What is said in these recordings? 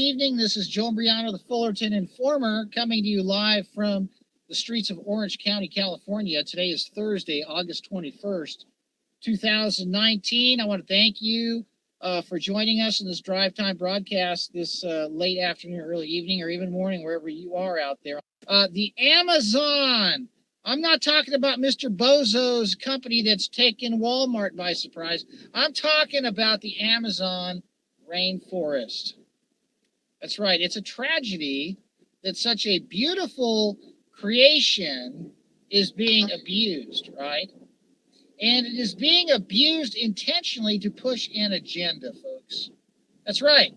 Evening. This is Joe Imbriano, the Fullerton Informer, coming to you live from the streets of Orange County, California. Today is Thursday, August 21st, 2019. I want to thank you for joining us in this drive time broadcast this late afternoon, early evening, or even morning, wherever you are out there. The Amazon. I'm not talking about Mr. Bozo's company that's taken Walmart by surprise. I'm talking about the Amazon rainforest. That's right. It's a tragedy that such a beautiful creation is being abused, right? And it is being abused intentionally to push an agenda, folks. That's right.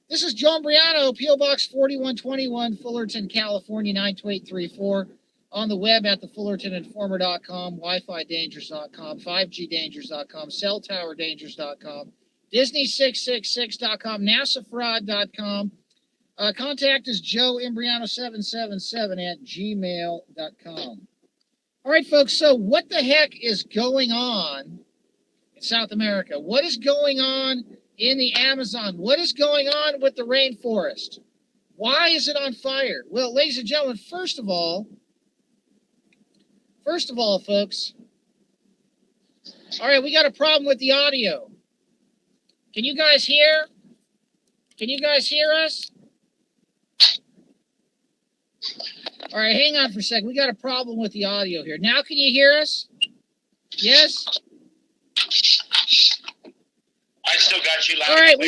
This is Joe Imbriano, P.O. Box 4121, Fullerton, California, 92834. On the web at thefullertoninformer.com, WiFiDangers.com, 5GDangers.com, CellTowerDangers.com. Disney666.com, NASAFraud.com. Contact is joeimbriano777 at gmail.com. All right, folks, so what the heck is going on in South America? What is going on in the Amazon? What is going on with the rainforest? Why is it on fire? Well, ladies and gentlemen, first of all, folks, all right, we got a problem with the audio. Can you guys hear? Can you guys hear us? All right, hang on for a second. We got a problem with the audio here. Now can you hear us? Yes? I still got you loud. All right,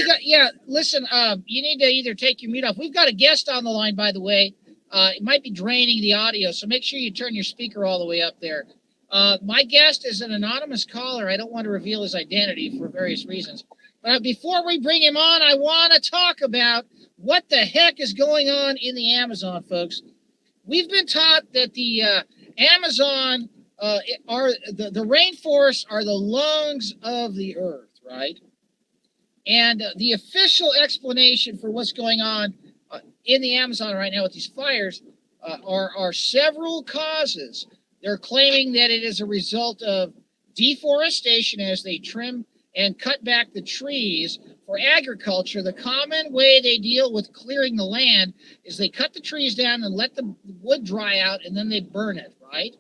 listen, you need to either take your mute off. We've got a guest on the line, by the way. It might be draining the audio, so make sure you turn your speaker all the way up there. My guest is an anonymous caller. I don't want to reveal his identity for various reasons. But before we bring him on, I want to talk about what the heck is going on in the Amazon, folks. We've been taught that the Amazon the rainforests are the lungs of the earth, right? And the official explanation for what's going on in the Amazon right now with these fires are several causes. They're claiming that it is a result of deforestation as they trim and cut back the trees for agriculture. The common way they deal with clearing the land is they cut the trees down and let the wood dry out, and then they burn it, right?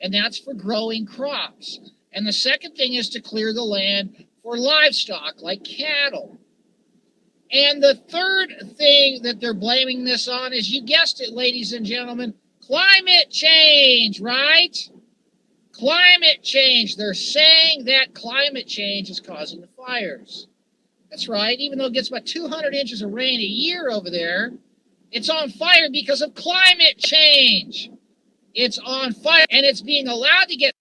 And that's for growing crops. And the second thing is to clear the land for livestock, like cattle. And the third thing that they're blaming this on is, you guessed it, ladies and gentlemen, climate change, right? Climate change. They're saying that climate change is causing the fires. That's right. Even though it gets about 200 inches of rain a year over there, it's on fire because of climate change. It's on fire, and it's being allowed to get.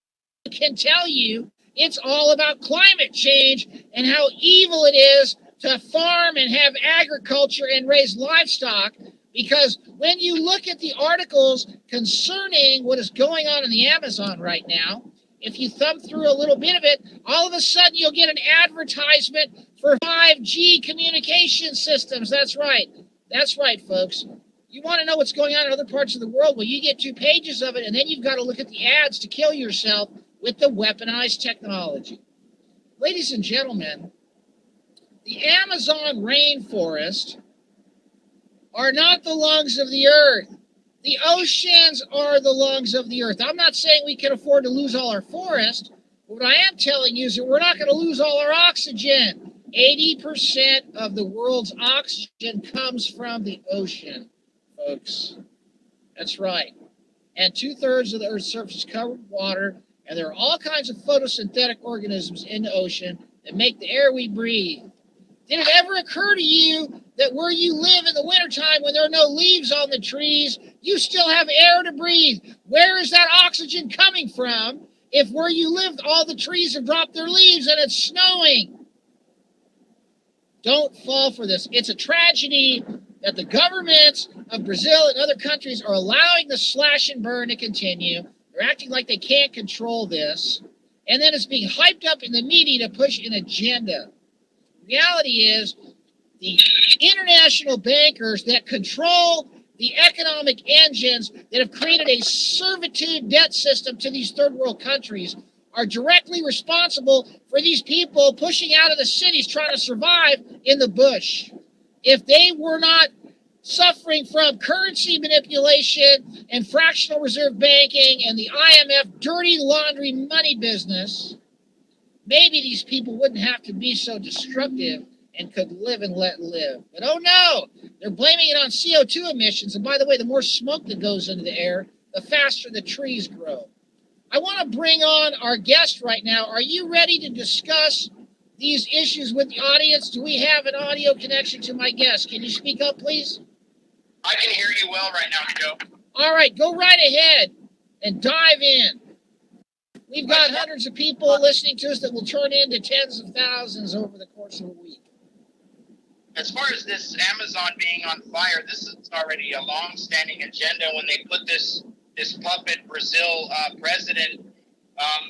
I can tell you, it's all about climate change and how evil it is to farm and have agriculture and raise livestock. Because when you look at the articles concerning what is going on in the Amazon right now, if you thumb through a little bit of it, all of a sudden you'll get an advertisement for 5G communication systems. That's right. That's right, folks. You want to know what's going on in other parts of the world? Well, you get 2 pages of it, and then you've got to look at the ads to kill yourself with the weaponized technology. Ladies and gentlemen, the Amazon rainforest are not the lungs of the earth. The oceans are the lungs of the earth. I'm not saying we can afford to lose all our forest. What I am telling you is that we're not going to lose all our oxygen. 80% of the world's oxygen comes from the ocean, folks. That's right. And 2/3 of the Earth's surface is covered with water, and there are all kinds of photosynthetic organisms in the ocean that make the air we breathe. Did it ever occur to you that where you live in the wintertime, when there are no leaves on the trees, you still have air to breathe? Where is that oxygen coming from if where you live, all the trees have dropped their leaves and it's snowing? Don't fall for this. It's a tragedy that the governments of Brazil and other countries are allowing the slash and burn to continue. They're acting like they can't control this. And then it's being hyped up in the media to push an agenda. Reality is, the international bankers that control the economic engines that have created a servitude debt system to these third world countries are directly responsible for these people pushing out of the cities trying to survive in the bush. if they were not suffering from currency manipulation and fractional reserve banking and the IMF dirty laundry money business, maybe these people wouldn't have to be so destructive and could live and let live. But oh no, they're blaming it on CO2 emissions. And by the way, the more smoke that goes into the air, the faster the trees grow. I want to bring on our guest right now. Are you ready to discuss these issues with the audience? Do we have an audio connection to my guest? Can you speak up, please? I can hear you well right now, Joe. All right, go right ahead and dive in. We've got hundreds of people listening to us that will turn into tens of thousands over the course of a week. As far as this Amazon being on fire, this is already a long-standing agenda. When they put this puppet Brazil president,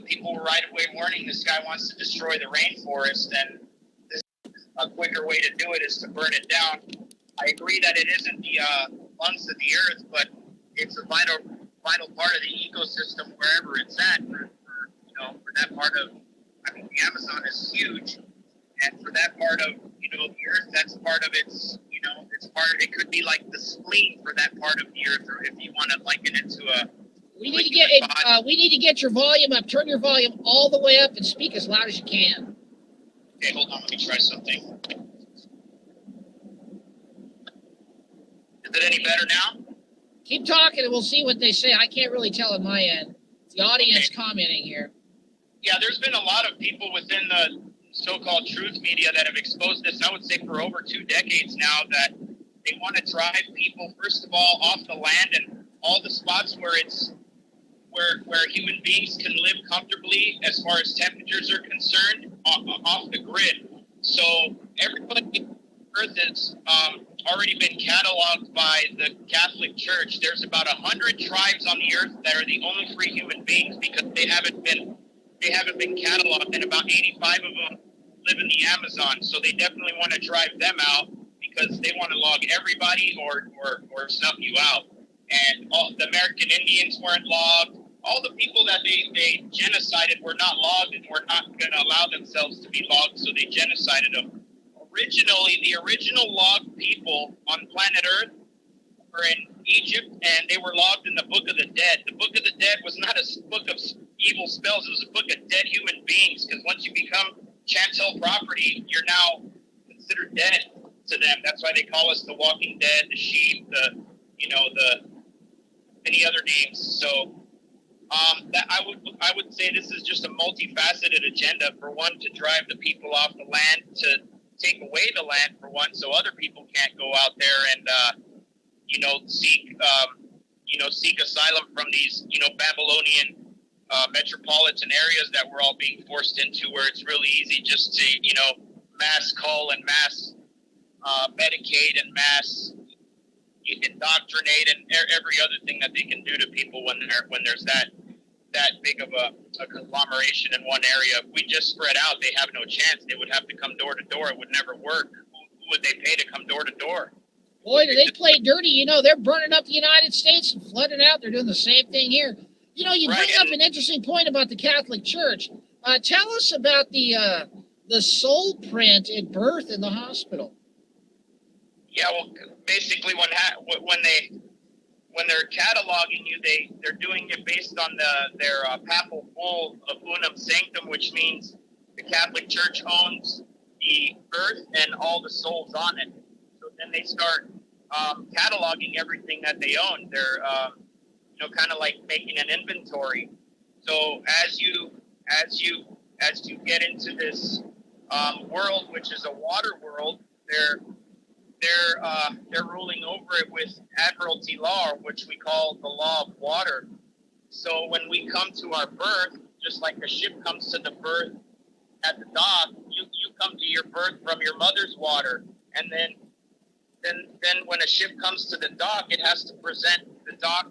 people were right away warning this guy wants to destroy the rainforest, and a quicker way to do it is to burn it down. I agree that it isn't the lungs of the earth, but it's a vital part of the ecosystem wherever it's at. For that part of, the Amazon is huge, and for that part of, the earth, that's part of its, it could be like the spleen for that part of the earth, or if you want to liken it to a. We need to get your volume up. Turn your volume all the way up and speak as loud as you can. Okay, hold on. Let me try something. Is it any better now? Keep talking and we'll see what they say. I can't really tell on my end. It's the audience commenting here. Yeah, there's been a lot of people within the so-called truth media that have exposed this, I would say, for over 2 decades now, that they want to drive people, first of all, off the land and all the spots where it's where human beings can live comfortably as far as temperatures are concerned, off the grid. So everybody on Earth has already been cataloged by the Catholic Church. There's about 100 tribes on the Earth that are the only free human beings because they haven't been cataloged, and about 85 of them live in the Amazon. So they definitely want to drive them out because they want to log everybody or snuff you out. And all the American Indians weren't logged. All the people that they genocided were not logged and were not going to allow themselves to be logged, so they genocided them. Originally, the original logged people on planet Earth were in Egypt, and they were logged in the Book of the Dead. The Book of the Dead was not a book of evil spells. It was a book of dead human beings, because once you become Chantel property, you're now considered dead to them. That's why they call us the Walking Dead, the Sheep, the any other names. So that I would say this is just a multifaceted agenda. For one, to drive the people off the land, to take away the land for one, so other people can't go out there and seek asylum from these Babylonian metropolitan areas that we're all being forced into, where it's really easy just to mass cull and mass medicate and mass indoctrinate and every other thing that they can do to people when there's that big of a conglomeration in one area. If we just spread out, they have no chance. They would have to come door to door. It would never work. Who would they pay to come door to door? Boy, do they play dirty. They're burning up the United States and flooding out. They're doing the same thing here. You bring up an interesting point about the Catholic Church. Tell us about the soul print at birth in the hospital. Yeah, well, basically when they're cataloging you, they're doing it based on their papal bull of Unum Sanctum, which means the Catholic Church owns the earth and all the souls on it. So then they start cataloging everything that they own. They're kind of like making an inventory. So as you get into this world, which is a water world, they're ruling over it with admiralty law, which we call the law of water. So when we come to our birth, just like a ship comes to the birth at the dock, you come to your birth from your mother's water, and then when a ship comes to the dock, it has to present the dock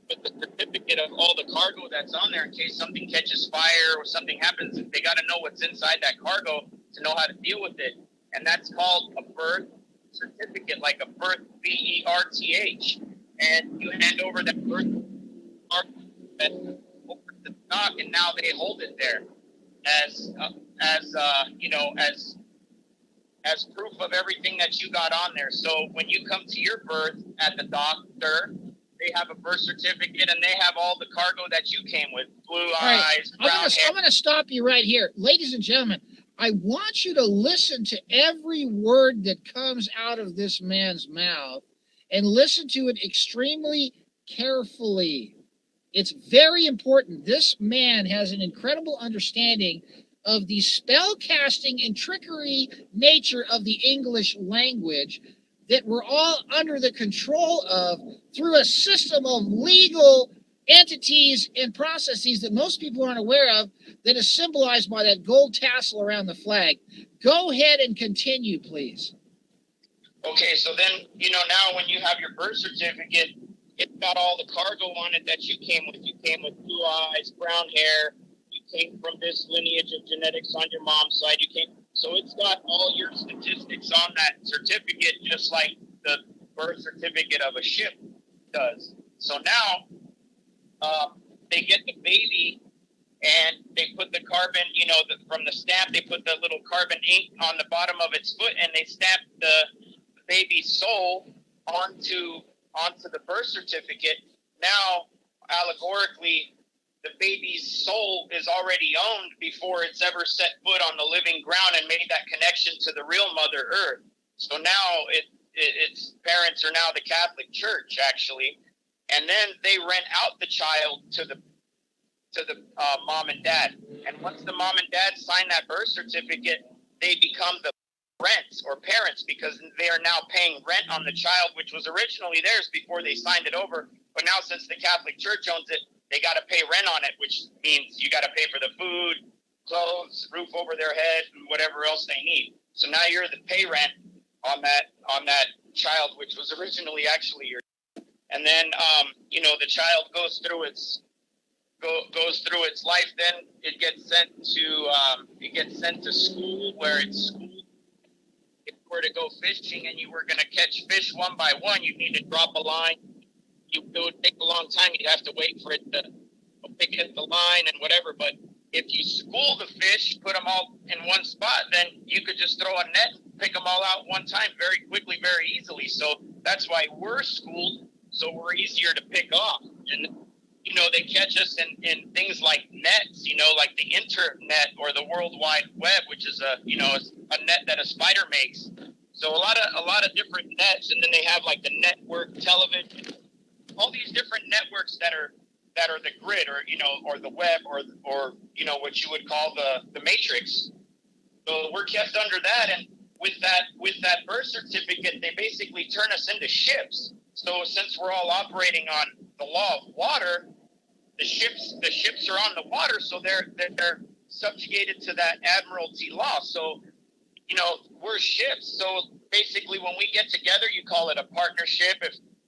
with the certificate of all the cargo that's on there in case something catches fire or something happens. They got to know what's inside that cargo to know how to deal with it, and that's called a birth certificate, like a birth BERTH, and you hand over that birth certificate over to the dock, and now they hold it there as as proof of everything that you got on there. So when you come to your birth at the doctor, they have a birth certificate and they have all the cargo that you came with: blue eyes, brown hair. I'm gonna stop you right here, ladies and gentlemen. I want you to listen to every word that comes out of this man's mouth and listen to it extremely carefully. It's very important. This man has an incredible understanding of the spell casting and trickery nature of the English language that we're all under the control of through a system of legal entities and processes that most people aren't aware of, that is symbolized by that gold tassel around the flag. Go ahead and continue, please. Okay, so then, now when you have your birth certificate, it's got all the cargo on it that you came with. You came with blue eyes, brown hair. You came from this lineage of genetics on your mom's side. So it's got all your statistics on that certificate, just like the birth certificate of a ship does. So now they get the baby and they put the carbon, from the stamp, they put the little carbon ink on the bottom of its foot, and they stamp the baby's soul onto the birth certificate. Now, allegorically, the baby's soul is already owned before it's ever set foot on the living ground and made that connection to the real Mother Earth. So now its parents are now the Catholic Church, actually, and then they rent out the child to the mom and dad. And once the mom and dad sign that birth certificate, they become the rents or parents, because they are now paying rent on the child, which was originally theirs before they signed it over. But now, since the Catholic Church owns it, they got to pay rent on it, which means you got to pay for the food, clothes, roof over their head, and whatever else they need. So now you're the pay rent on that child, which was originally actually your. And then the child goes through its life. Then it gets sent to school, where it's schooled. If you were to go fishing and you were going to catch fish one by one, you'd need to drop a line. It would take a long time. You'd have to wait for it to pick at the line and whatever. But if you school the fish, put them all in one spot, then you could just throw a net, pick them all out one time very quickly, very easily. So that's why we're schooled, so we're easier to pick off. And they catch us in things like nets, like the internet or the World Wide Web, which is a net that a spider makes. So a lot of different nets, and then they have like the network television, all these different networks that are the grid, or the web, or what you would call the matrix. So we're kept under that, and with that birth certificate, they basically turn us into ships. So since we're all operating on the law of water, the ships are on the water, so they're subjugated to that admiralty law. So we're ships. So basically, when we get together, you call it a partnership.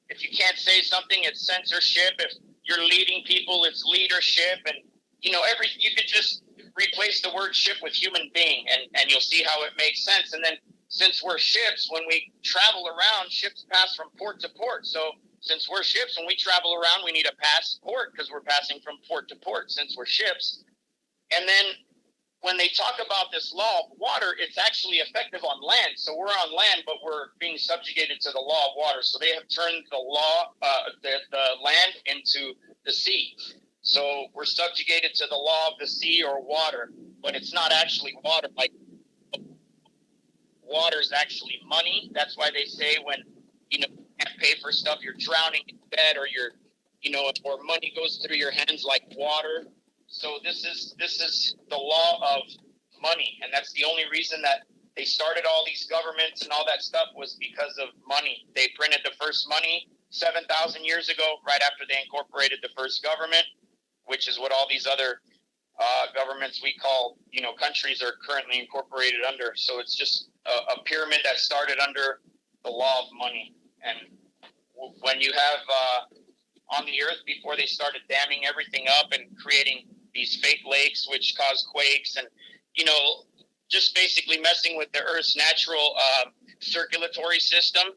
If you can't say something, it's censorship. If you're leading people, it's leadership. And you could just replace the word ship with human being, and you'll see how it makes sense. And then, since we're ships, when we travel around, ships pass from port to port. So since we're ships, when we travel around, we need a passport, because we're passing from port to port since we're ships. And then when they talk about this law of water, it's actually effective on land. So we're on land, but we're being subjugated to the law of water. So they have turned the land into the sea. So we're subjugated to the law of the sea or water, but it's not actually water. Like, water is actually money. That's why they say when you can't pay for stuff, you're drowning in debt, or or money goes through your hands like water. So this is the law of money, and that's the only reason that they started all these governments and all that stuff, was because of money. They printed the first money 7,000 years ago, right after they incorporated the first government, which is what all these other governments we call, countries are currently incorporated under. So it's just a pyramid that started under the law of money. And when you have on the earth, before they started damming everything up and creating these fake lakes, which cause quakes, and just basically messing with the earth's natural circulatory system,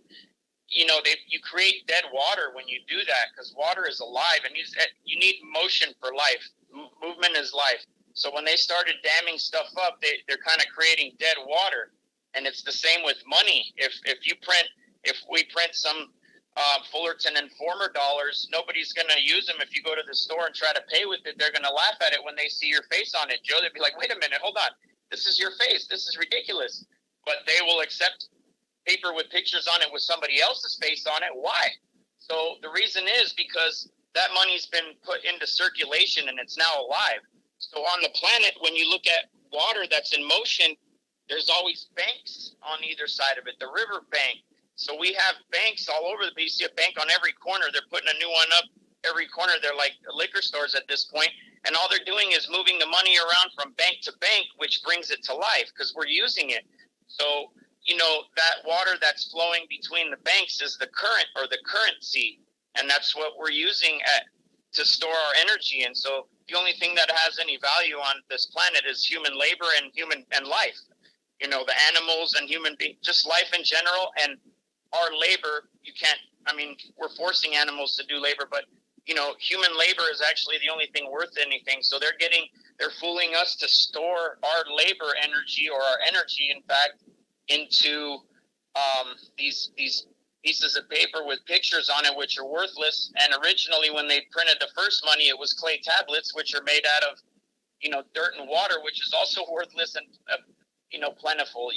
you create dead water when you do that, because water is alive, and you need motion for life. Movement is life. So when they started damming stuff up, they're kind of creating dead water. And it's the same with money. If we print some Fullerton Informer dollars, nobody's going to use them. If you go to the store and try to pay with it, they're going to laugh at it when they see your face on it, Joe. They'd be like, wait a minute, hold on. This is your face. This is ridiculous. But they will accept paper with pictures on it with somebody else's face on it. Why? So the reason is because that money's been put into circulation and it's now alive. So on the planet, when you look at water that's in motion, there's always banks on either side of it, the river bank. So we have banks all over the place. You see a bank on every corner. They're putting a new one up every corner. They're like liquor stores at this point. And all they're doing is moving the money around from bank to bank, which brings it to life because we're using it. So, you know, that water that's flowing between the banks is the current or the currency. And that's what we're using to store our energy. And so the only thing that has any value on this planet is human labor and life. You know, the animals and human beings, just life in general. And our labor, you can't, I mean, we're forcing animals to do labor, but, you know, human labor is actually the only thing worth anything. So they're fooling us to store our labor energy or our energy, in fact, into these pieces of paper with pictures on it, which are worthless. And originally, when they printed the first money, it was clay tablets, which are made out of, you know, dirt and water, which is also worthless and, you know, plentiful.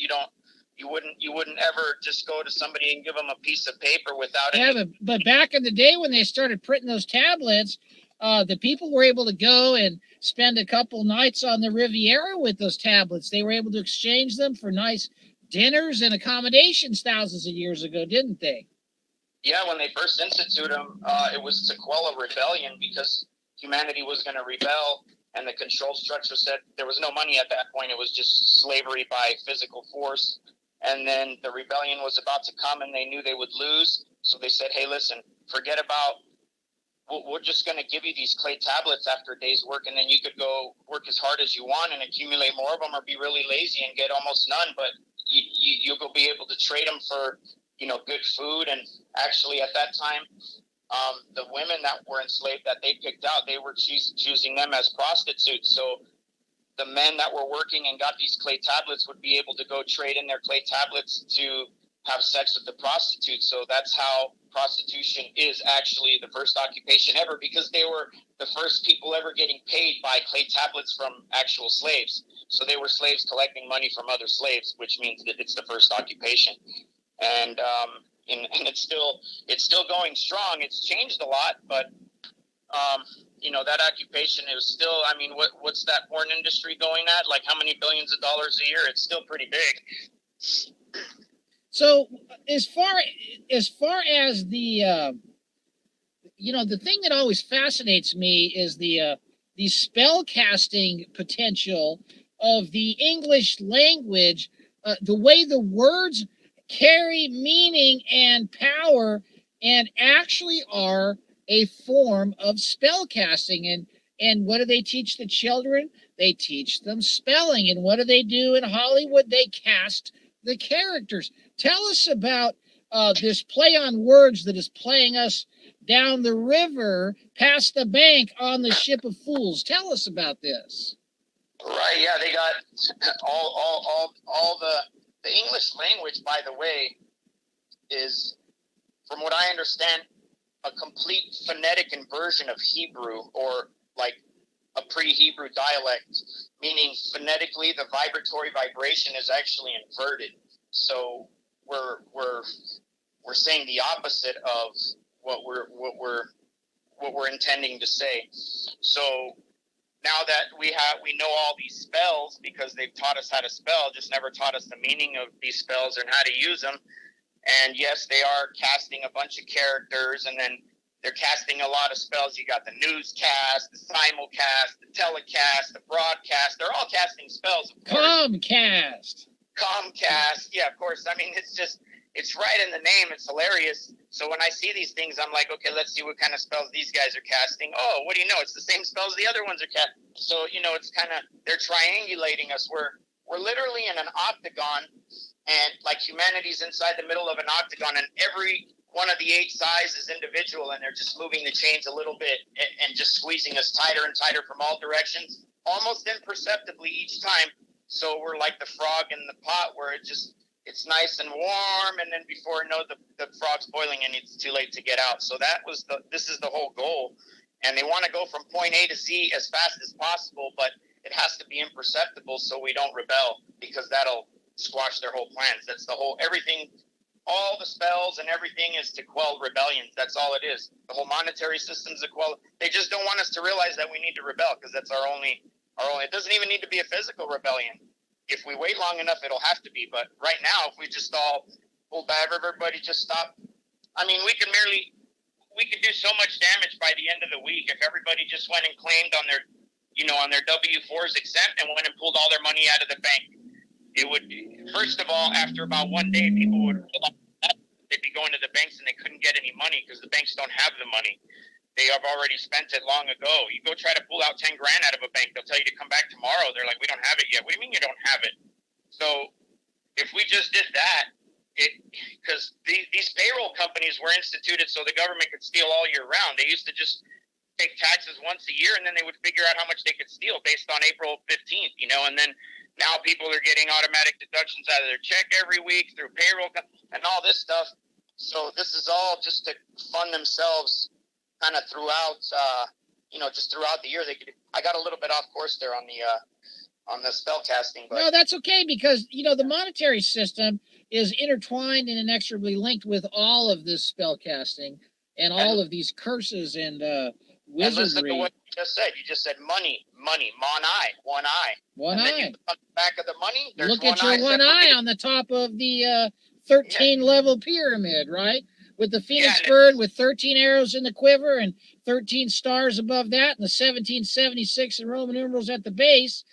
You wouldn't ever just go to somebody and give them a piece of paper without it. Yeah, but back in the day when they started printing those tablets, the people were able to go and spend a couple nights on the Riviera with those tablets. They were able to exchange them for nice dinners and accommodations thousands of years ago, didn't they? Yeah, when they first instituted them, it was to quell a rebellion because humanity was going to rebel, and the control structure said there was no money at that point. It was just slavery by physical force. And then the rebellion was about to come, and they knew they would lose. So they said, hey, listen, forget about, we're just going to give you these clay tablets after a day's work, and then you could go work as hard as you want and accumulate more of them, or be really lazy and get almost none. But you'll be able to trade them for, you know, good food. And actually at that time, the women that were enslaved that they picked out, they were choosing them as prostitutes. So the men that were working and got these clay tablets would be able to go trade in their clay tablets to have sex with the prostitutes. So that's how prostitution is actually the first occupation ever, because they were the first people ever getting paid by clay tablets from actual slaves. So they were slaves collecting money from other slaves, which means that it's the first occupation. And it's still going strong. It's changed a lot, but you know, that occupation is still, I mean, what's that porn industry going at? Like how many billions of dollars a year? It's still pretty big. So as far as the you know, the thing that always fascinates me is the spell casting potential of the English language, the way the words carry meaning and power and actually are a form of spell casting. And what do they teach the children? They teach them spelling. And what do they do in Hollywood? They cast the characters. Tell us about this play on words that is playing us down the river past the bank on the ship of fools. Tell us about this. Right, yeah, they got all the English language, by the way, is, from what I understand, a complete phonetic inversion of Hebrew, or like a pre-Hebrew dialect, meaning phonetically the vibratory vibration is actually inverted. So we're saying the opposite of what we're intending to say. So now that we know all these spells, because they've taught us how to spell, just never taught us the meaning of these spells and how to use them. And yes, they are casting a bunch of characters, and then they're casting a lot of spells. You got the newscast, the simulcast, the telecast, the broadcast. They're all casting spells, of course. Comcast. Yeah, of course. I mean, it's right in the name. It's hilarious. So when I see these things, I'm like, okay, let's see what kind of spells these guys are casting. Oh, what do you know? It's the same spells the other ones are casting. So, you know, it's kind of, they're triangulating us. We're literally in an octagon, and like humanity's inside the middle of an octagon, and every one of the 8 sides is individual, and they're just moving the chains a little bit and just squeezing us tighter and tighter from all directions, almost imperceptibly each time. So we're like the frog in the pot, where it just, it's nice and warm, and then before you know, the frog's boiling and it's too late to get out. So this is the whole goal. And they want to go from point A to Z as fast as possible, but it has to be imperceptible so we don't rebel, because that'll squash their whole plans. That's the whole, everything, all the spells and everything is to quell rebellions. That's all it is. The whole monetary system's a quell. They just don't want us to realize that we need to rebel, because that's our only, it doesn't even need to be a physical rebellion. If we wait long enough, it'll have to be. But right now, if we just all pull back, everybody just stop. I mean, we could do so much damage by the end of the week if everybody just went and claimed on their, on their W-4s exempt and went and pulled all their money out of the bank. It would, first of all, after about one day, people would pull up. They'd be going to the banks and they couldn't get any money because the banks don't have the money. They have already spent it long ago. You go try to pull out 10 grand out of a bank, they'll tell you to come back tomorrow. They're like, we don't have it yet. What do you mean you don't have it? So if we just did that, because these payroll companies were instituted so the government could steal all year round. They used to just take taxes once a year, and then they would figure out how much they could steal based on April 15th, and then now people are getting automatic deductions out of their check every week through payroll and all this stuff. So this is all just to fund themselves kind of throughout, just throughout the year. I got a little bit off course there on the spell casting, but no, that's okay, because the monetary system is intertwined and inexorably linked with all of this spell casting and all of these curses and wizardry. And listen to what you just said. You just said money, one eye. One and eye. Then you look on the back of the money. There's look at your one eye on the top of the 13-level pyramid, right? With the phoenix bird with 13 arrows in the quiver and 13 stars above that, and the 1776 in Roman numerals at the base,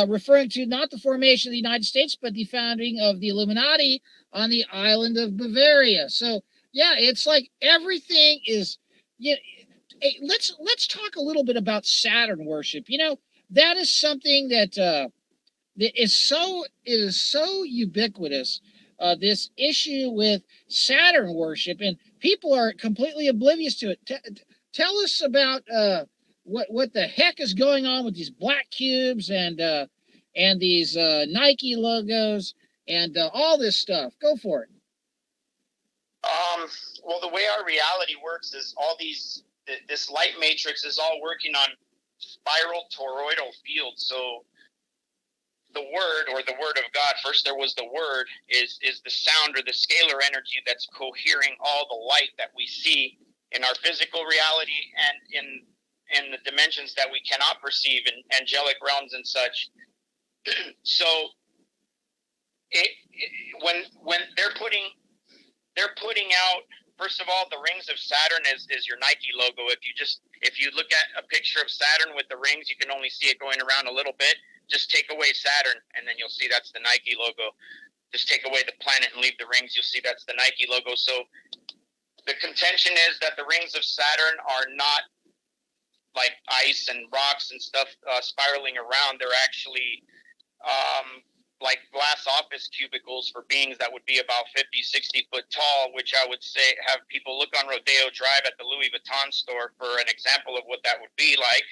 referring to not the formation of the United States, but the founding of the Illuminati on the island of Bavaria. So, yeah, it's like everything is. Hey, let's talk a little bit about Saturn worship. That is something that is so ubiquitous. This issue with Saturn worship, and people are completely oblivious to it. Tell us about what the heck is going on with these black cubes and these Nike logos and all this stuff. Go for it. Well, the way our reality works is this light matrix is all working on spiral toroidal fields. So the word, or the word of God, first there was the word, is the sound or the scalar energy that's cohering all the light that we see in our physical reality and in the dimensions that we cannot perceive, in angelic realms and such. So when they're putting out, first of all, the rings of Saturn is your Nike logo. If you look at a picture of Saturn with the rings, you can only see it going around a little bit. Just take away Saturn, and then you'll see that's the Nike logo. Just take away the planet and leave the rings, you'll see that's the Nike logo. So the contention is that the rings of Saturn are not like ice and rocks and stuff spiraling around. They're actually like glass office cubicles for beings that would be about 50, 60 foot tall, which I would say have people look on Rodeo Drive at the Louis Vuitton store for an example of what that would be like.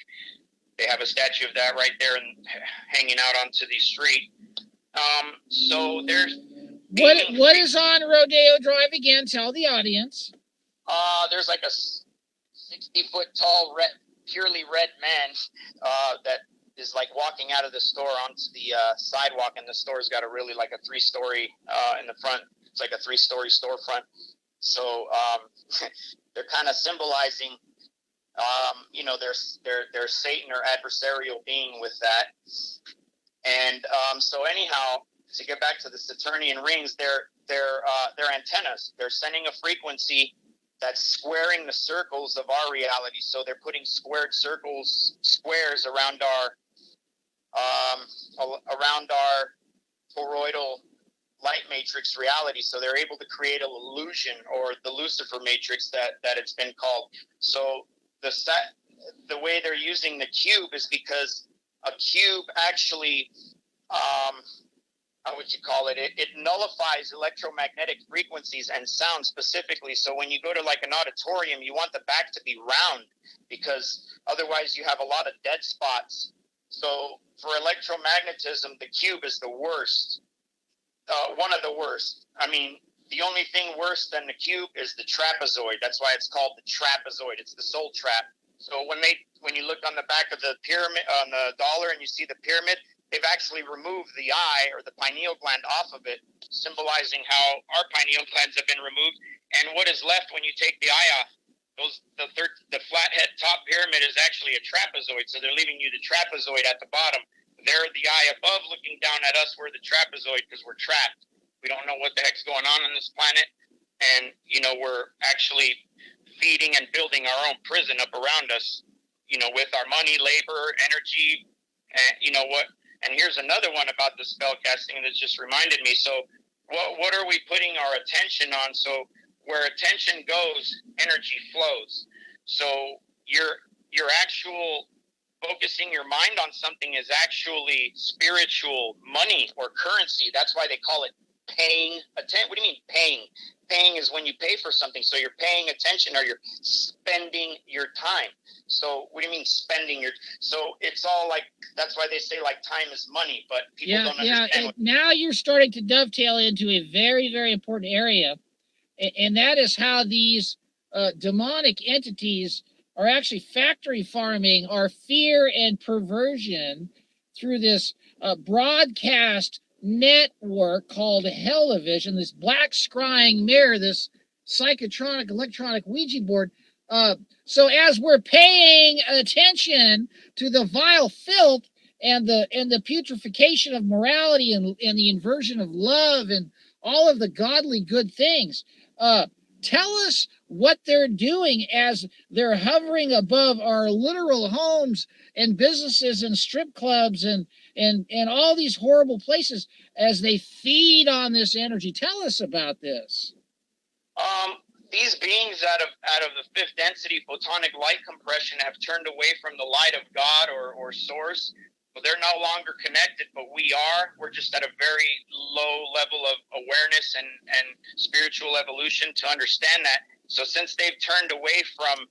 They have a statue of that right there and hanging out onto the street. So there's... What is on Rodeo Drive again? Tell the audience. There's like a 60-foot tall, purely red man that is like walking out of the store onto the sidewalk, and the store's got a really like a 3-story in the front. It's like a 3-story storefront. So they're kind of symbolizing, their Satan or adversarial being with that. And so anyhow, to get back to the Saturnian rings, they're antennas. They're sending a frequency that's squaring the circles of our reality. So they're putting squares around our toroidal light matrix reality. So they're able to create an illusion, or the Lucifer matrix that it's been called. So the way they're using the cube is because a cube actually, how would you call it? It nullifies electromagnetic frequencies and sound specifically. So when you go to like an auditorium, you want the back to be round, because otherwise you have a lot of dead spots. So for electromagnetism, the cube is the worst. one of the worst. I mean, the only thing worse than the cube is the trapezoid. That's why it's called the trapezoid. It's the soul trap. So when you look on the back of the pyramid, on the dollar, and you see the pyramid, they've actually removed the eye or the pineal gland off of it, symbolizing how our pineal glands have been removed. And what is left when you take the eye off? The flathead top pyramid is actually a trapezoid, so they're leaving you the trapezoid at the bottom. They're the eye above looking down at us. We're the trapezoid because we're trapped. We don't know what the heck's going on this planet. And, we're actually feeding and building our own prison up around us, with our money, labor, energy, and And here's another one about the spell casting that just reminded me. So what are we putting our attention on? So where attention goes, energy flows. So your actual focusing your mind on something is actually spiritual money or currency. That's why they call it paying attention. What do you mean paying? Paying is when you pay for something. So you're paying attention or you're spending your time. So what do you mean spending your? So it's all like, that's why they say like time is money, but people don't understand. Now you're starting to dovetail into a very, very important area. And that is how these demonic entities are actually factory farming our fear and perversion through this broadcast network called Hell-O-Vision, this black scrying mirror, this psychotronic electronic Ouija board. So as we're paying attention to the vile filth and the putrefaction of morality and the inversion of love and all of the godly good things, tell us what they're doing as they're hovering above our literal homes and businesses and strip clubs and all these horrible places as they feed on this energy. Tell us about this. These beings out of the fifth density photonic light compression have turned away from the light of God or source. So they're no longer connected, but we are. We're just at a very low level of awareness and spiritual evolution to understand that. So since they've turned away from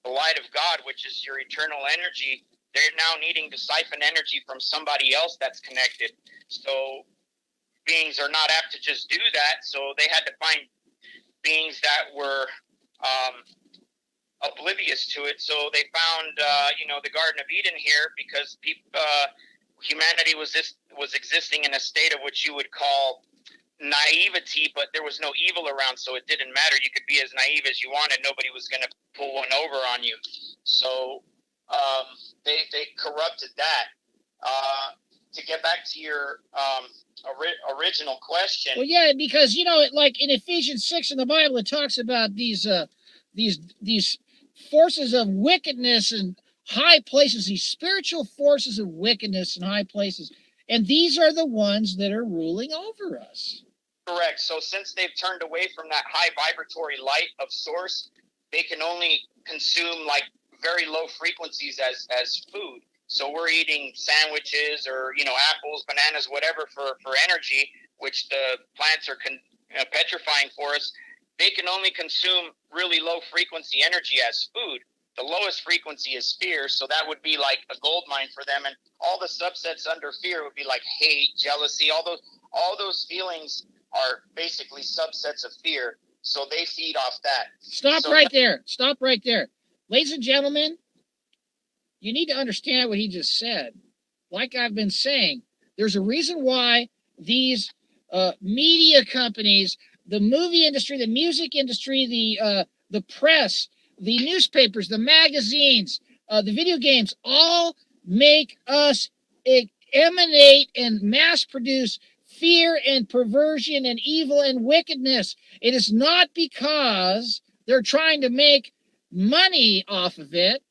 the light of God, which is your eternal energy, they're now needing to siphon energy from somebody else that's connected. So beings are not apt to just do that. So they had to find beings that were oblivious to it. So they found, the Garden of Eden here because humanity was existing in a state of what you would call naivety, but there was no evil around, so it didn't matter. You could be as naive as you wanted. Nobody was going to pull one over on you. So they corrupted that. To get back to your original question. Well, yeah, because like in Ephesians 6 in the Bible, it talks about these forces of wickedness in high places, these spiritual forces of wickedness in high places, and these are the ones that are ruling over us. Correct. So since they've turned away from that high vibratory light of source, they can only consume like very low frequencies as food. So we're eating sandwiches or, apples, bananas, whatever for energy, which the plants are petrifying for us. They can only consume really low frequency energy as food. The lowest frequency is fear, so that would be like a gold mine for them. And all the subsets under fear would be like hate, jealousy, all those feelings are basically subsets of fear. So they feed off that. Stop right there. Ladies and gentlemen, you need to understand what he just said. Like I've been saying, there's a reason why these media companies, the movie industry, the music industry, the press, the newspapers, the magazines, the video games, all make us emanate and mass produce fear and perversion and evil and wickedness. It is not because they're trying to make money off of it.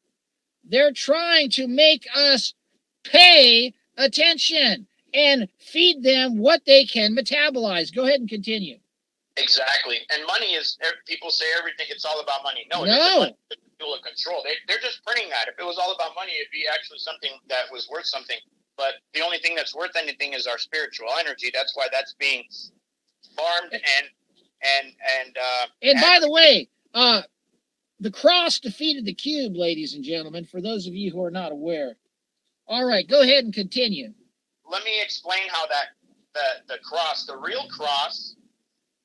They're trying to make us pay attention and feed them what they can metabolize. Go ahead and continue. Exactly. And money is, people say everything, it's all about money. No. It's tool of control. They're just printing that. If it was all about money, it'd be actually something that was worth something. But the only thing that's worth anything is our spiritual energy. That's why that's being farmed and by the way, the cross defeated the cube, ladies and gentlemen, for those of you who are not aware. All right, go ahead and continue. Let me explain how that the cross. The real cross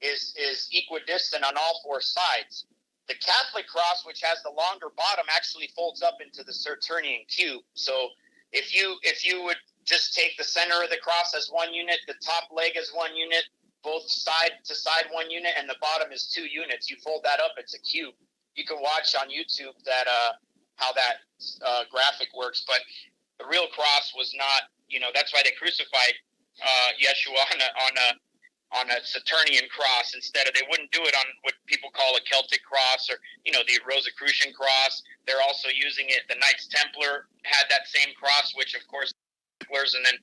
is equidistant on all four sides. The Catholic cross, which has the longer bottom, actually folds up into the Saturnian cube. So if you would just take the center of the cross as one unit, the top leg as one unit, both side to side one unit, and the bottom is 2 units, you fold that up, it's a cube. You can watch on YouTube that how that graphic works. But the real cross was not, that's why they crucified Yeshua on a Saturnian cross instead of, they wouldn't do it on what people call a Celtic cross or, the Rosicrucian cross. They're also using it. The Knights Templar had that same cross, which of course, and then,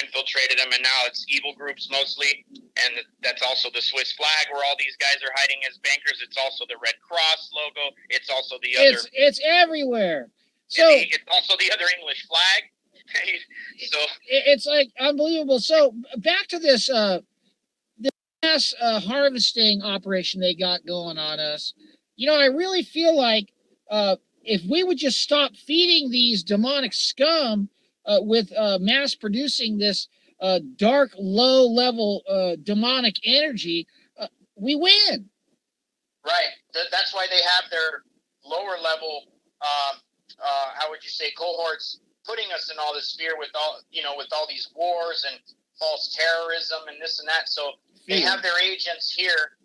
infiltrated them, and now it's evil groups mostly. And that's also the Swiss flag where all these guys are hiding as bankers. It's also the Red Cross logo. It's also the other. It's everywhere. So it's also the other English flag. So it's like unbelievable. So back to this mass harvesting operation they got going on us. I really feel like if we would just stop feeding these demonic scum with mass producing this dark, low-level demonic energy, we win. Right. That's why they have their lower level, how would you say, cohorts putting us in all this fear with all these wars and false terrorism and this and that. So they have their agents here,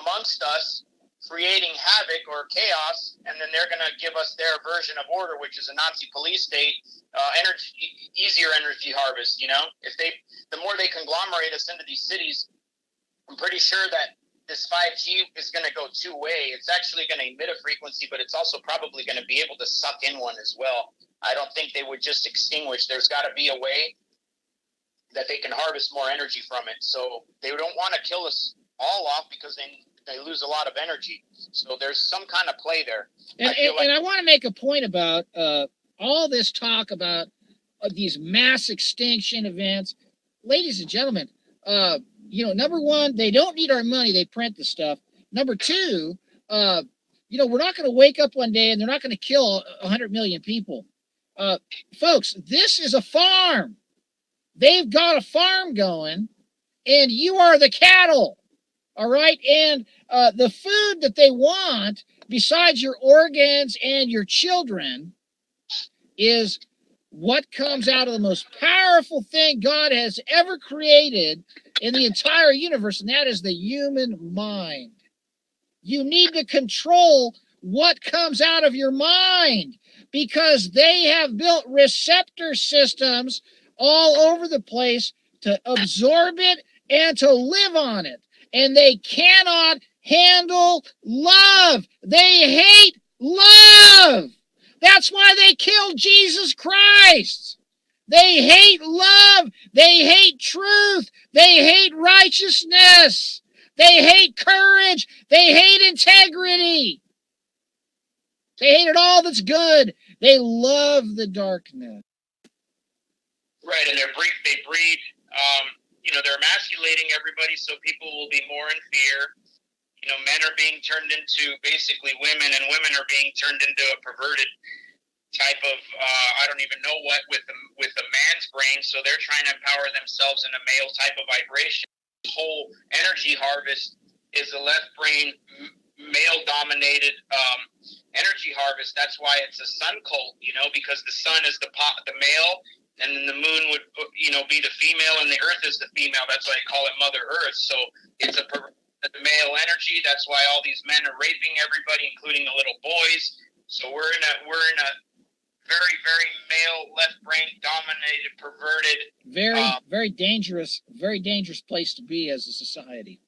amongst us, creating havoc or chaos, and then they're going to give us their version of order, which is a Nazi police state, easier energy harvest. The more they conglomerate us into these cities, I'm pretty sure that this 5G is going to go two-way. It's actually going to emit a frequency, but it's also probably going to be able to suck in one as well. I don't think they would just extinguish. There's got to be a way that they can harvest more energy from it. So they don't want to kill us all off because they lose a lot of energy. So there's some kind of play there. And I want to make a point about all this talk about these mass extinction events. Ladies and gentlemen, number one, they don't need our money. They print the stuff. Number two, we're not going to wake up one day and they're not going to kill 100 million people. Folks, this is a farm. They've got a farm going, and you are the cattle. All right? And the food that they want, besides your organs and your children, is what comes out of the most powerful thing God has ever created in the entire universe, and that is the human mind. You need to control what comes out of your mind, because they have built receptor systems all over the place to absorb it and to live on it. And they cannot handle love. They hate love. That's why they killed Jesus Christ. They hate love. They hate truth. They hate righteousness. They hate courage. They hate integrity. They hated all that's good. They love the darkness. Right, and they breed, they're emasculating everybody so people will be more in fear. Men are being turned into basically women, and women are being turned into a perverted type of, I don't even know what, with the man's brain, so they're trying to empower themselves in a male type of vibration. This whole energy harvest is a left brain, male-dominated energy harvest. That's why it's a sun cult, because the sun is the male, and then the moon would, be the female, and the earth is the female. That's why I call it Mother Earth. So it's a male energy. That's why all these men are raping everybody, including the little boys. So we're in a very, very male, left brain dominated, perverted, very dangerous place to be as a society.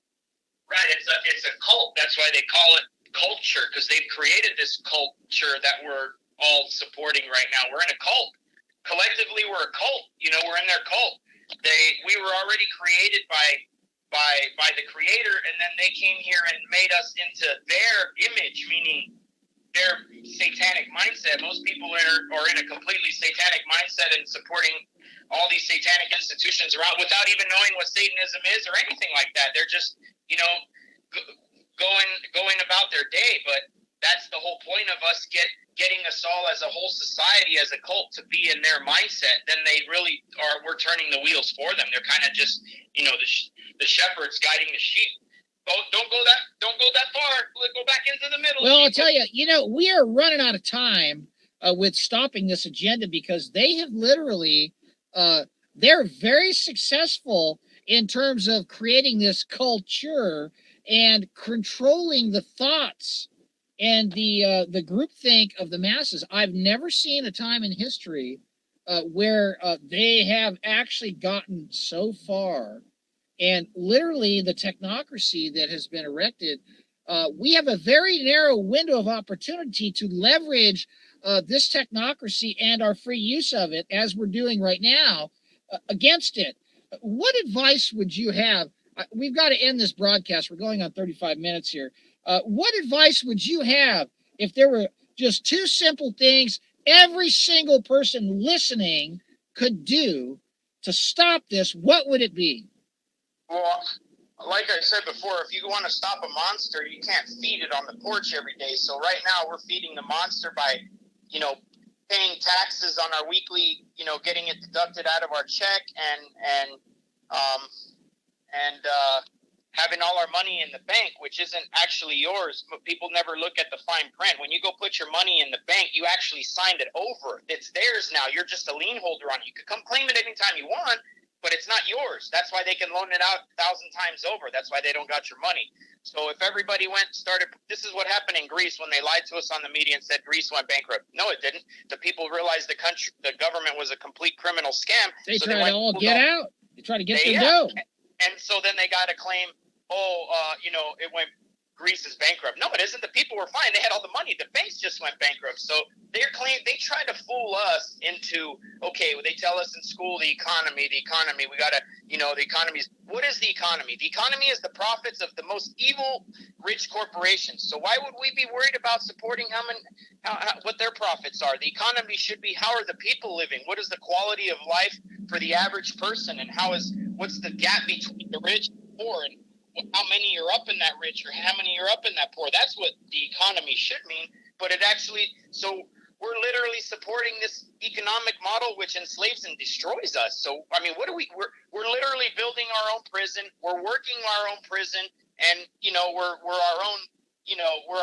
Right, it's a cult. That's why they call it culture, because they've created this culture that we're all supporting right now. We're in a cult. Collectively, we're a cult. We're in their cult. We were already created by the Creator, and then they came here and made us into their image, meaning their satanic mindset. Most people are in a completely satanic mindset and supporting all these satanic institutions around without even knowing what Satanism is or anything like that. They're just, going about their day. But that's the whole point of us getting us all as a whole society, as a cult, to be in their mindset, then they really are. We're turning the wheels for them. They're kind of just, the shepherds guiding the sheep. Don't go that far. Go back into the middle. Well, I'll tell you, we are running out of time with stopping this agenda, because they have literally, they're very successful in terms of creating this culture and controlling the thoughts and the groupthink of the masses. I've never seen a time in history where they have actually gotten so far. And literally the technocracy that has been erected, we have a very narrow window of opportunity to leverage this technocracy and our free use of it, as we're doing right now, against it. What advice would you have? We've got to end this broadcast. We're going on 35 minutes here. What advice would you have if there were just two simple things every single person listening could do to stop this? What would it be? Well, like I said before, if you want to stop a monster, you can't feed it on the porch every day. So right now we're feeding the monster by, paying taxes on our weekly, getting it deducted out of our check and having all our money in the bank, which isn't actually yours. But people never look at the fine print. When you go put your money in the bank, you actually signed it over. It's theirs now. You're just a lien holder on it. You could come claim it anytime you want, but it's not yours. That's why they can loan it out 1,000 times over. That's why they don't got your money. So if everybody this is what happened in Greece when they lied to us on the media and said Greece went bankrupt. No, it didn't. The people realized the government was a complete criminal scam. They tried to all get out. They tried to get their dough. And so then they got to claim, it went, Greece is bankrupt. No, it isn't. The people were fine. They had all the money. The banks just went bankrupt. So they try to fool us into, okay, they tell us in school, the economy, we got to, the economy. What is the economy? The economy is the profits of the most evil, rich corporations. So why would we be worried about supporting what their profits are? The economy should be, how are the people living? What is the quality of life for the average person? And what's the gap between the rich and the poor? And how many are up in that rich or how many are up in that poor? That's what the economy should mean. But it actually, so we're literally supporting this economic model which enslaves and destroys us. So, I mean, we're literally building our own prison. We're working our own prison, and, we're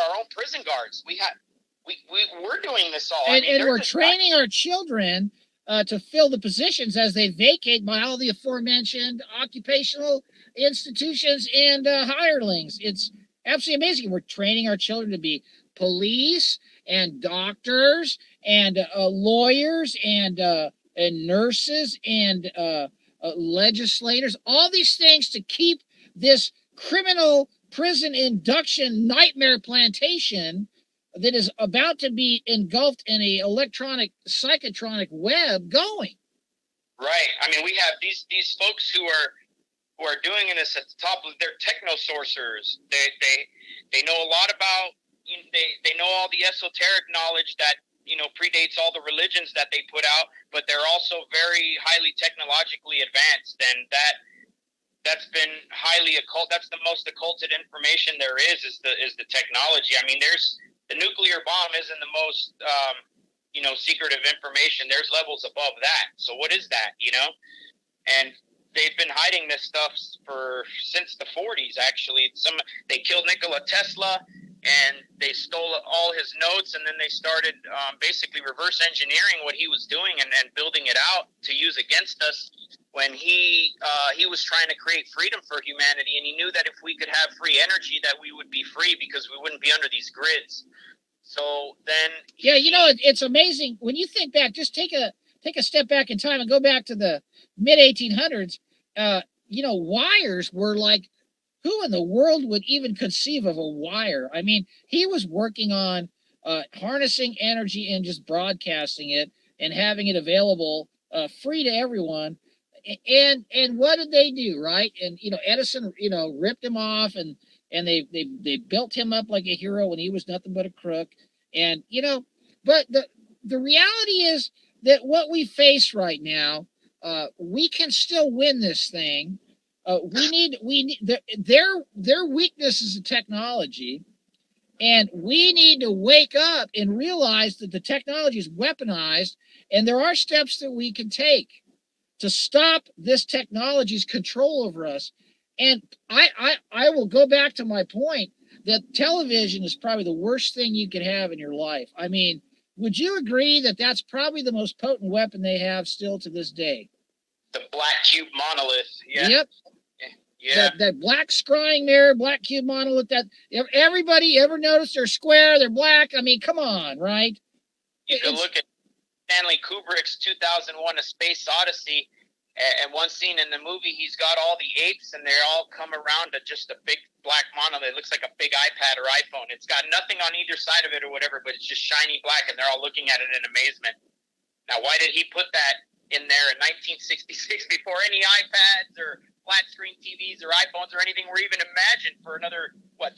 our own prison guards. We're doing this all. And we're training our children to fill the positions as they vacate by all the aforementioned occupational institutions and hirelings. It's absolutely amazing. We're training our children to be police and doctors and lawyers and nurses and legislators, all these things to keep this criminal prison induction nightmare plantation that is about to be engulfed in a electronic psychotronic web going. Right. I mean, we have these folks who are doing this at the top of their techno sorcerers. They know a lot about, they know all the esoteric knowledge that predates all the religions that they put out, but they're also very highly technologically advanced, and that's been highly occult. That's the most occulted information there is the technology. I mean, the nuclear bomb isn't the most secretive information. There's levels above that. So what is that? And they've been hiding this stuff since the 40s. Actually, they killed Nikola Tesla, and they stole all his notes, and then they started basically reverse engineering what he was doing and building it out to use against us when he was trying to create freedom for humanity, and he knew that if we could have free energy, that we would be free because we wouldn't be under these grids. So then, it's amazing when you think back. Just take a step back in time and go back to the mid 1800s. Wires were like, who in the world would even conceive of a wire? I mean, he was working on harnessing energy and just broadcasting it and having it available free to everyone. And what did they do, right? And Edison, ripped him off, and they built him up like a hero when he was nothing but a crook. And but the reality is that what we face right now, we can still win this thing. We need their weakness is the technology, And we need to wake up and realize that the technology is weaponized, and there are steps that we can take to stop this technology's control over us. And I will go back to my point that television is probably the worst thing you could have in your life. I mean, would you agree that that's probably the most potent weapon they have still to this day? The black cube monolith. Yeah. Yep. Yeah. That black scrying there, black cube monolith. That everybody ever notice they're square, they're black. I mean, come on, right? You can look at Stanley Kubrick's 2001: A Space Odyssey, and one scene in the movie, he's got all the apes, and they all come around to just a big black monolith. It looks like a big iPad or iPhone. It's got nothing on either side of it or whatever, but it's just shiny black, and they're all looking at it in amazement. Now, why did he put that in there in 1966 before any iPads or flat screen TVs or iPhones or anything were even imagined for another,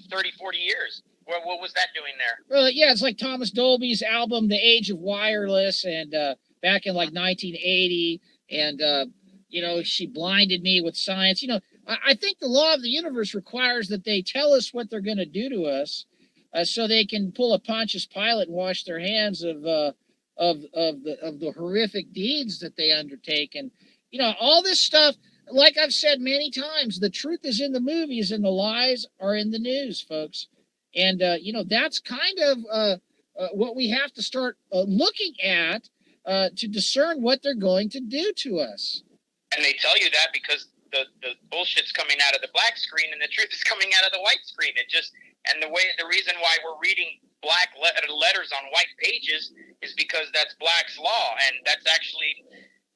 30, 40 years? What was that doing there? Well, yeah, it's like Thomas Dolby's album, The Age of Wireless, and back in like 1980, and, she blinded me with science. I think the law of the universe requires that they tell us what they're going to do to us so they can pull a Pontius Pilate and wash their hands of the horrific deeds that they undertake. And, all this stuff, like I've said many times, the truth is in the movies and the lies are in the news, folks. And, that's kind of what we have to start looking at to discern what they're going to do to us. And they tell you that because the bullshit's coming out of the black screen and the truth is coming out of the white screen. The reason why we're reading black letters on white pages is because that's Black's law, and that's actually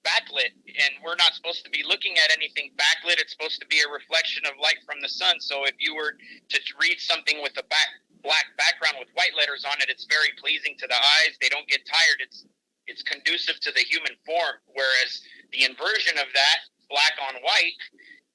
backlit, and we're not supposed to be looking at anything backlit. It's supposed to be a reflection of light from the sun. So if you were to read something with a black background with white letters on it, it's very pleasing to the eyes. They don't get tired. It's conducive to the human form, whereas the inversion of that, black on white,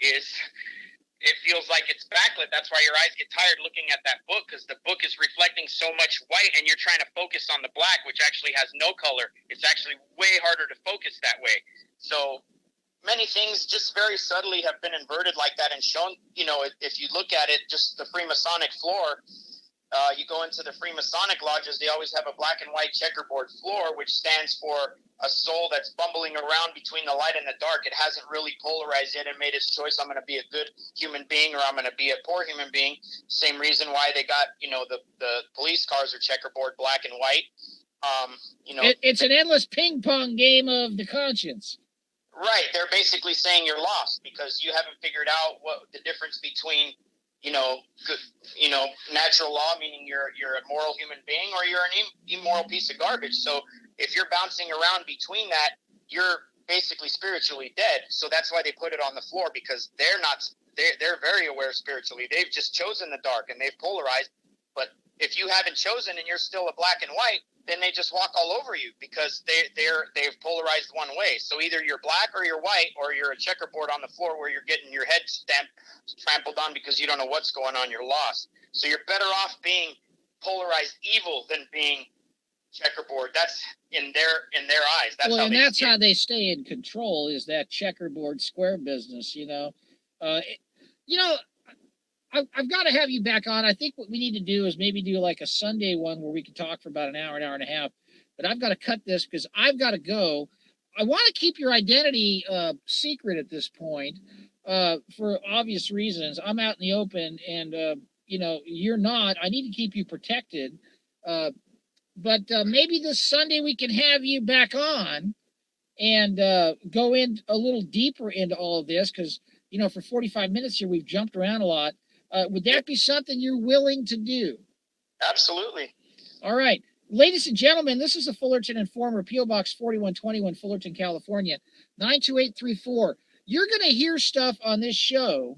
it feels like it's backlit. That's why your eyes get tired looking at that book, because the book is reflecting so much white, and you're trying to focus on the black, which actually has no color. It's actually way harder to focus that way. So many things just very subtly have been inverted like that and shown. If you look at it, just the Freemasonic floor, you go into the Freemasonic lodges, they always have a black and white checkerboard floor, which stands for a soul that's bumbling around between the light and the dark. It hasn't really polarized yet and made its choice. I'm going to be a good human being or I'm going to be a poor human being. Same reason why they got, the police cars are checkerboard black and white. It's an endless ping pong game of the conscience. Right. They're basically saying you're lost because you haven't figured out what the difference between natural law, meaning you're a moral human being, or you're an immoral piece of garbage. So if you're bouncing around between that, you're basically spiritually dead. So that's why they put it on the floor, because they're very aware spiritually. They've just chosen the dark and they've polarized. But if you haven't chosen and you're still a black and white, then they just walk all over you because they've polarized one way. So either you're black or you're white, or you're a checkerboard on the floor where you're getting your head trampled on because you don't know what's going on. You're lost. So you're better off being polarized evil than being checkerboard. That's in their eyes. That's how they stay in control, is that checkerboard square business. I've got to have you back on. I think what we need to do is maybe do like a Sunday one where we can talk for about an hour and a half. But I've got to cut this because I've got to go. I want to keep your identity secret at this point for obvious reasons. I'm out in the open, and you're not. I need to keep you protected. But maybe this Sunday we can have you back on and go in a little deeper into all of this, because for 45 minutes here we've jumped around a lot. Would that be something you're willing to do? Absolutely. All right. Ladies and gentlemen, this is the Fullerton Informer, P.O. Box 4121, Fullerton, California, 92834. You're going to hear stuff on this show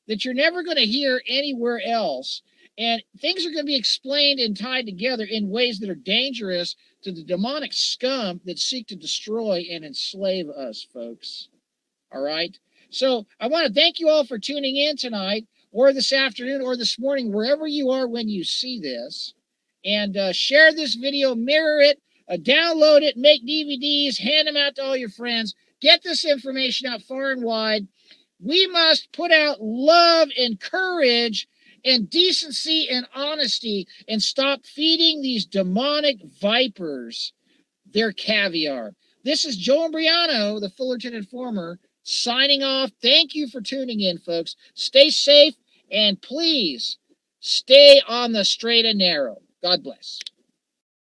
that you're never going to hear anywhere else. And things are going to be explained and tied together in ways that are dangerous to the demonic scum that seek to destroy and enslave us, folks. All right? So I want to thank you all for tuning in tonight, or this afternoon, or this morning, wherever you are when you see this. And share this video, mirror it, download it, make DVDs, hand them out to all your friends. Get this information out far and wide. We must put out love and courage and decency and honesty and stop feeding these demonic vipers their caviar. This is Joe Imbriano, the Fullerton Informer, signing off. Thank you for tuning in, folks. Stay safe and please stay on the straight and narrow. God bless.